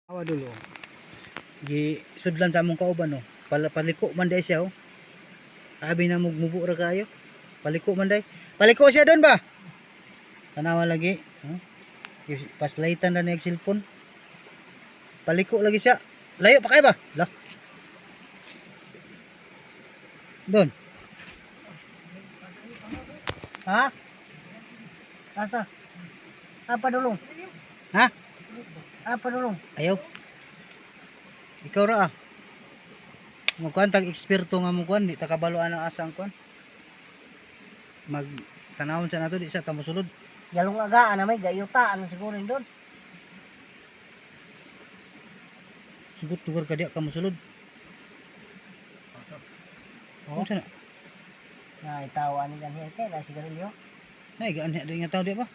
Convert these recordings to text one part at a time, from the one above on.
Awa dulo. Gi sudlan sa among kauban no. Paliko man day siya oh. Abi na mubo ra kayo. Paliko man day. Paliko siya doon ba? Tanawa lagi. Oh. Paslaytan na niya cellphone. Paliko lagi siya. Layo pa kay ba? Lah. Doon. Ha? Asa? Apa dulong? Ha? Apa dulong? Ayaw. Ikaw ra ah. Mukuan tag eksperto nga mukuan di ta kabaluan ang asa ang kuan. Mag tanawon sa nato di sa tamo sulod. Galong agaan na may gayutaan siguro doon. Sugot tugar ka diya kamo sulod. Oh, sana. Na itawa ni ganhi kay na sigarilyo. Nay gaan di nga taw di ba?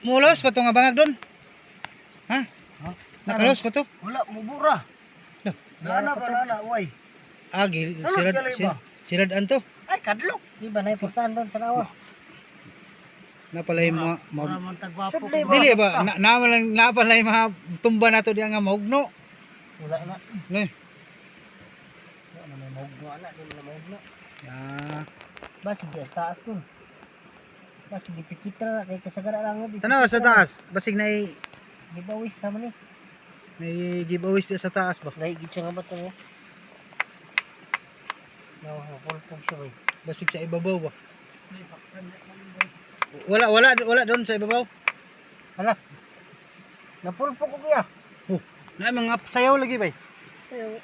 Mulos pa to nga bangag doon. Ha? Nakalos pa to? Wala mubura. Nana pa nana way. Agi Salud ka lang ba? sirad anto. Ay kadlok. Di ba na iportan doon tanawa. Napalay mo Mura man tagwapo. dili ba lang napalay mga tumba nato diya nga mahugno. Wala na. Ne. Wala na may mahugno ana, di na mahugno. Ah, Basi di taas dun. Basi di pikitra na kay kasagara lang di. tanaw sa taas. Basig nay Di bawis sa man ni. may giveaway siya sa taas ba. Dai gid siya nga bato niya. Nawa pulpog siya bay. Basig sa ibabaw ba. Wala doon sa ibabaw. Hala. Napulpog ko kuya. Oh, na mga sayaw lagi bay. Sayo.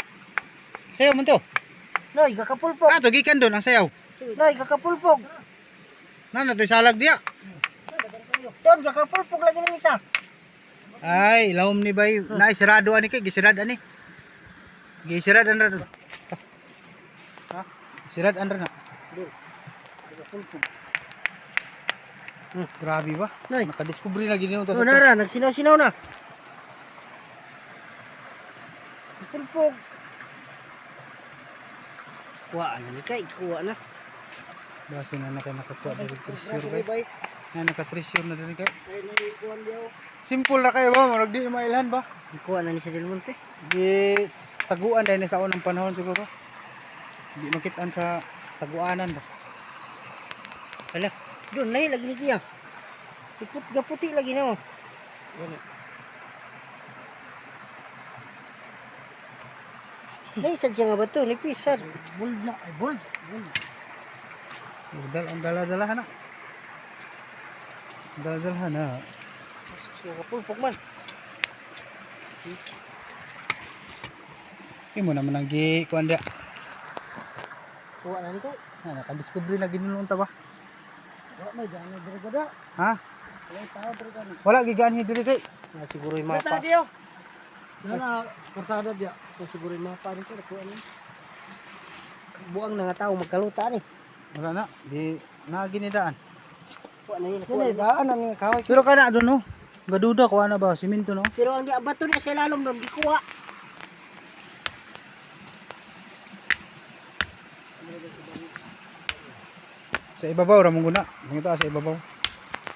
Sayaw man to. Noy, kakapulpog. Ah, to gikan doon ang sayaw. Noy, kakapulpog. Nana to salag diya. Doon, kakapulpog lagi ng isa. Ay, ilawom ni bay. Na isirado ani kay gisirad ani. Gisirad andra doon. Ha? Gisirad andra na. Kakapulpog. Grabe ba? Noy. Nakadiscovery na gini to Oh, sa to. nara, nagsinaw-sinaw na. Kakapulpog. Kuha na ni kay, kuha na. Base na nakakuha na rin treasure bay. Na naka-treasure na rin kay. Ay, nalikuan diyo. Simple na kayo ba? Marag di mailhan ba? Kuha na ni sa Del Monte. Di taguan dahil sa unang panahon siguro. Di makitaan sa taguanan ba? Hala, doon lahi lagi ni Kiya. Gaputi lagi na mo. Lahi sad siya nga ba to? Nipis sad. Bold na, ay bold. Ang dala-dala na. Dala-dala na. Siya kapulpog man. Hindi mo naman ang gi-kuhan dia. Kuha na ni ko. Nakadiscovery na ginunon ta ba? Wala may gana dira-dira. Ha? Wala tao dira-dira. Wala giganhi diri kay. Na siguro yung mapa. Basta diyo. Na kursada diya. So siguro yung mapa nito kuha ni. Buang na nga tao magkaluta ni. Wala na. Di na ginidaan. Kuha na yun. Kuha na daan ang kaway. Pero kana doon no. Gaduda ko na ba simento no? Pero ang bato niya sa ilalom doon, di kuha. Sa ibabaw ra mong guna. Mangita sa ibabaw.